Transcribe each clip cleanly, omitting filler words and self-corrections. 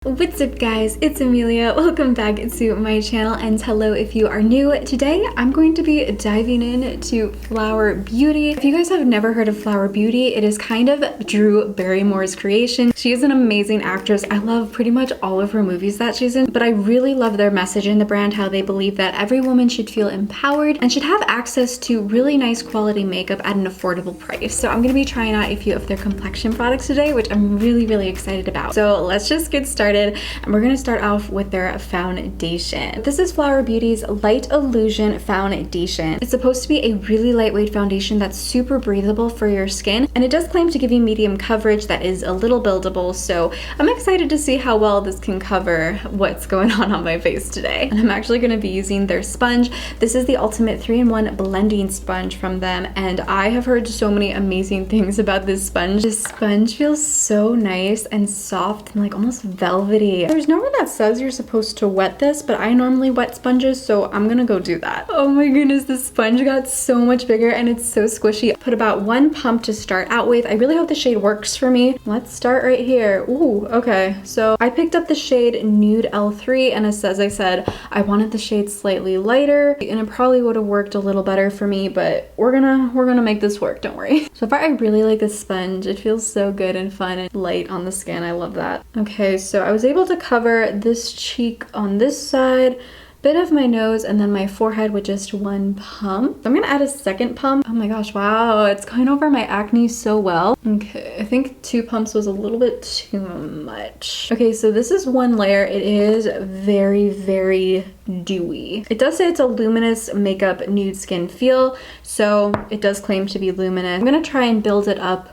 What's up guys, it's Emelia. Welcome back to my channel and hello if you are new. Today I'm going to be diving into Flower Beauty. If you guys have never heard of Flower Beauty, it is kind of Drew Barrymore's creation. She is an amazing actress. I love pretty much all of her movies that she's in, but I really love their message in the brand, how they believe that every woman should feel empowered and should have access to really nice quality makeup at an affordable price. So I'm going to be trying out a few of their complexion products today, which I'm really excited about. So let's just get started, and we're going to start off with their foundation. This is Flower Beauty's Light Illusion Foundation. It's supposed to be a really lightweight foundation that's super breathable for your skin, and it does claim to give you medium coverage that is a little buildable, so I'm excited to see how well this can cover what's going on my face today. And I'm actually going to be using their sponge. This is the Ultimate 3-in-1 blending sponge from them, and I have heard so many amazing things about this sponge. This sponge feels so nice and soft and like almost velvety. There's nowhere that says you're supposed to wet this, but I normally wet sponges, so I'm gonna go do that. Oh my goodness, this sponge got so much bigger and it's so squishy. Put about 1 pump to start out with. I really hope the shade works for me. Let's start right here. Ooh, okay. So I picked up the shade Nude L3, and as I said, I wanted the shade slightly lighter, and it probably would have worked a little better for me, but we're gonna make this work, don't worry. So far I really like this sponge. It feels so good and fun and light on the skin. I love that. Okay, so I was able to cover this cheek on this side, bit of my nose, and then my forehead with just 1 pump. So I'm gonna add a second pump. Oh my gosh, wow, it's going over my acne so well. Okay, I think 2 pumps was a little bit too much. Okay, so this is 1 layer. It is very dewy. It does say it's a luminous makeup nude skin feel, so it does claim to be luminous. I'm gonna try and build it up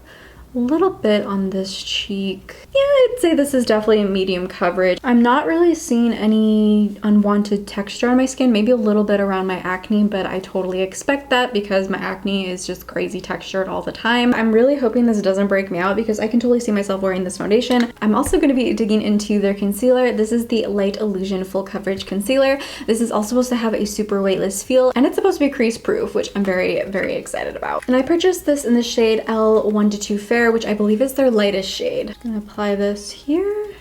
a little bit on this cheek. Yeah, I'd say this is definitely a medium coverage. I'm not really seeing any unwanted texture on my skin, maybe a little bit around my acne, but I totally expect that because my acne is just crazy textured all the time. I'm really hoping this doesn't break me out because I can totally see myself wearing this foundation. I'm also going to be digging into their concealer. This is the Light Illusion Full Coverage Concealer. This is also supposed to have a super weightless feel, and it's supposed to be crease proof, which I'm very excited about. And I purchased this in the shade L1-2 Fair, which I believe is their lightest shade. I'm gonna apply this here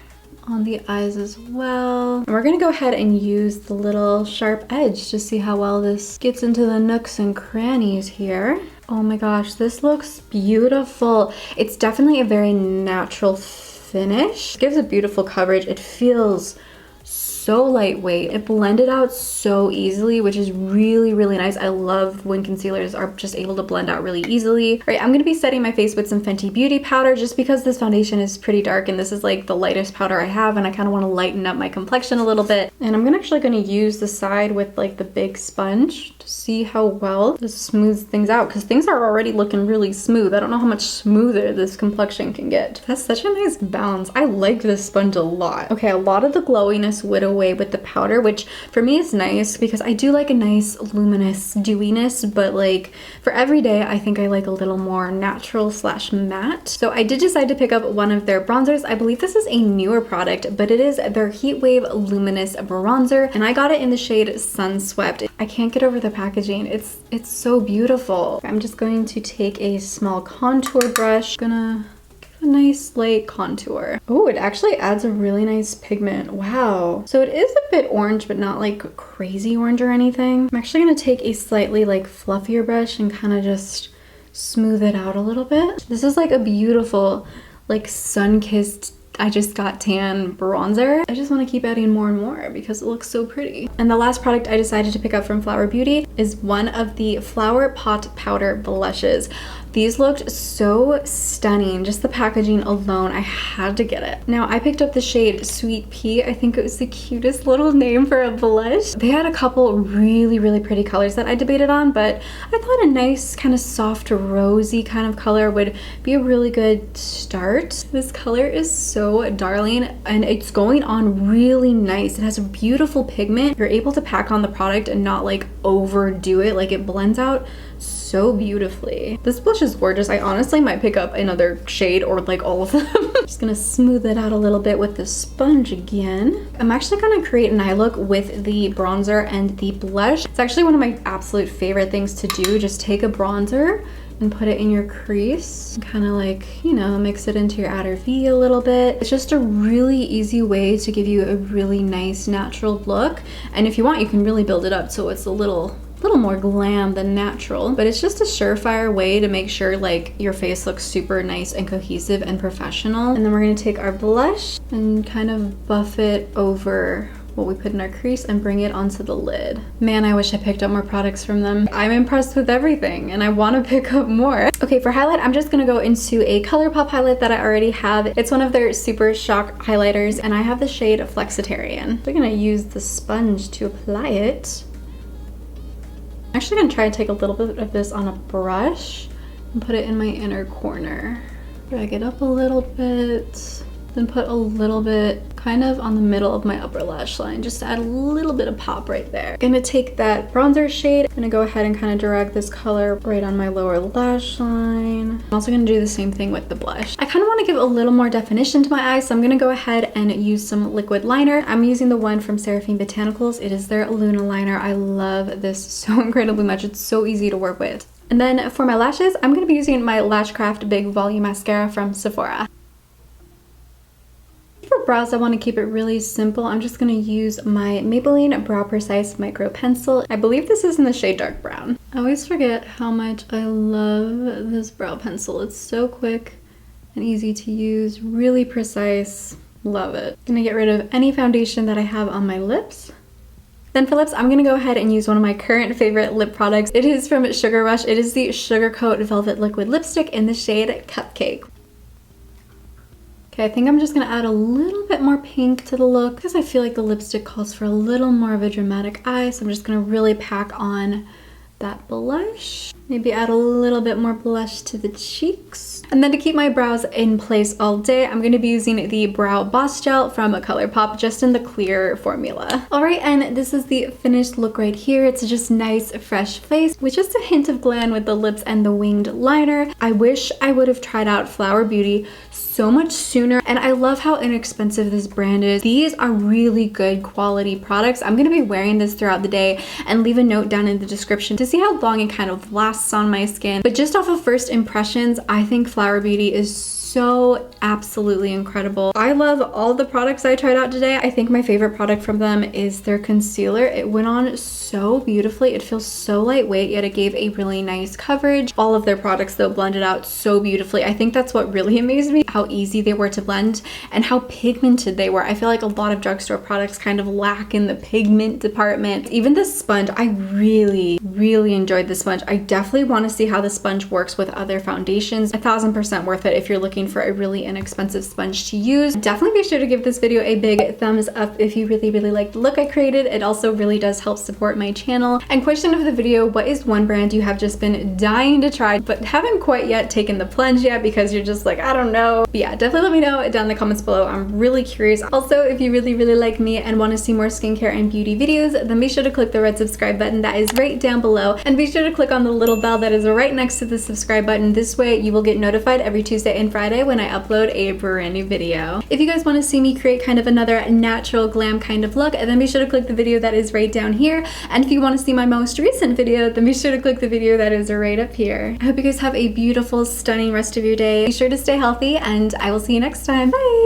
on the eyes as well. And we're gonna go ahead and use the little sharp edge to see how well this gets into the nooks and crannies here. Oh my gosh, this looks beautiful. It's definitely a very natural finish. It gives a beautiful coverage. It feels so lightweight. It blended out so easily, which is really nice. I love when concealers are just able to blend out really easily. All right, I'm gonna be setting my face with some Fenty Beauty powder just because this foundation is pretty dark and this is like the lightest powder I have, and I kind of want to lighten up my complexion a little bit. And I'm actually gonna use the side with like the big sponge to see how well this smooths things out, because things are already looking really smooth. I don't know how much smoother this complexion can get. That's such a nice balance. I like this sponge a lot. Okay, a lot of the glowiness went away with the powder, which for me is nice because I do like a nice luminous dewiness, but like for every day I think I like a little more natural / matte. So I did decide to pick up one of their bronzers. I believe this is a newer product, but it is their Heat Wave Luminous Bronzer, and I got it in the shade Sunswept. I can't get over the packaging. It's so beautiful. I'm just going to take a small contour brush. Gonna a nice light contour. Oh, it actually adds a really nice pigment. Wow. So it is a bit orange, but not like crazy orange or anything. I'm actually gonna take a slightly like fluffier brush and kind of just smooth it out a little bit. This is like a beautiful like sun-kissed I just got tan bronzer. I just want to keep adding more and more because it looks so pretty. And the last product I decided to pick up from Flower Beauty is one of the Flower Pot Powder Blushes. These looked so stunning. Just the packaging alone, I had to get it. Now, I picked up the shade Sweet Pea. I think it was the cutest little name for a blush. They had a couple really pretty colors that I debated on, but I thought a nice kind of soft rosy kind of color would be a really good start. This color is so darling and it's going on really nice. It has a beautiful pigment. You're able to pack on the product and not like overdo it. Like it blends out so beautifully. This blush is gorgeous. I honestly might pick up another shade or like all of them. Just gonna smooth it out a little bit with the sponge again. I'm actually gonna create an eye look with the bronzer and the blush. It's actually one of my absolute favorite things to do. Just take a bronzer, and put it in your crease. Kind of like, you know, mix it into your outer V a little bit. It's just a really easy way to give you a really nice natural look. And if you want, you can really build it up so it's a little more glam than natural, but it's just a surefire way to make sure like your face looks super nice and cohesive and professional. And then we're gonna take our blush and kind of buff it over what we put in our crease and bring it onto the lid. Man, I wish I picked up more products from them. I'm impressed with everything and I want to pick up more. Okay, for highlight, I'm just gonna go into a ColourPop highlight that I already have. It's one of their Super Shock highlighters and I have the shade Flexitarian. We're gonna use the sponge to apply it. I'm actually gonna try to take a little bit of this on a brush and put it in my inner corner. Drag it up a little bit, then put a little bit kind of on the middle of my upper lash line, just to add a little bit of pop right there. I'm gonna take that bronzer shade, I'm gonna go ahead and kind of drag this color right on my lower lash line. I'm also gonna do the same thing with the blush. I kind of want to give a little more definition to my eyes, so I'm gonna go ahead and use some liquid liner. I'm using the one from Seraphine Botanicals. It is their Luna liner. I love this so incredibly much. It's so easy to work with. And then for my lashes, I'm gonna be using my Lashcraft Big Volume Mascara from Sephora. For brows, I want to keep it really simple. I'm just going to use my Maybelline Brow Precise Micro Pencil. I believe this is in the shade Dark Brown. I always forget how much I love this brow pencil. It's so quick and easy to use, really precise. Love it. I'm going to get rid of any foundation that I have on my lips. Then for lips, I'm gonna go ahead and use one of my current favorite lip products. It is from Sugar Rush. It is the Sugar Coat Velvet Liquid Lipstick in the shade Cupcake. Okay, I think I'm just gonna add a little bit more pink to the look because I feel like the lipstick calls for a little more of a dramatic eye. So I'm just gonna really pack on that blush. Maybe add a little bit more blush to the cheeks. And then to keep my brows in place all day, I'm gonna be using the Brow Boss Gel from ColourPop, just in the clear formula. All right, and this is the finished look right here. It's just nice, fresh face with just a hint of glam with the lips and the winged liner. I wish I would have tried out Flower Beauty so much sooner, and I love how inexpensive this brand is. These are really good quality products. I'm gonna be wearing this throughout the day and leave a note down in the description to see how long it kind of lasts on my skin. But just off of first impressions, I think Flower Beauty is so absolutely incredible. I love all the products I tried out today. I think my favorite product from them is their concealer. It went on so beautifully. It feels so lightweight, yet it gave a really nice coverage. All of their products though blended out so beautifully. I think that's what really amazed me, how easy they were to blend and how pigmented they were. I feel like a lot of drugstore products kind of lack in the pigment department. Even the sponge, I really enjoyed the sponge. I definitely want to see how the sponge works with other foundations. 1000% worth it if you're looking for a really inexpensive sponge to use. Definitely be sure to give this video a big thumbs up if you really liked the look I created. It also really does help support my channel. And question of the video, what is one brand you have just been dying to try but haven't quite yet taken the plunge yet because you're just like, I don't know. But yeah, definitely let me know down in the comments below. I'm really curious. Also, if you really like me and want to see more skincare and beauty videos, then be sure to click the red subscribe button that is right down below, and be sure to click on the little bell that is right next to the subscribe button. This way you will get notified every Tuesday and Friday when I upload a brand new video. If you guys want to see me create kind of another natural glam kind of look, then be sure to click the video that is right down here. And if you want to see my most recent video, then be sure to click the video that is right up here. I hope you guys have a beautiful, stunning rest of your day. Be sure to stay healthy, and I will see you next time. Bye!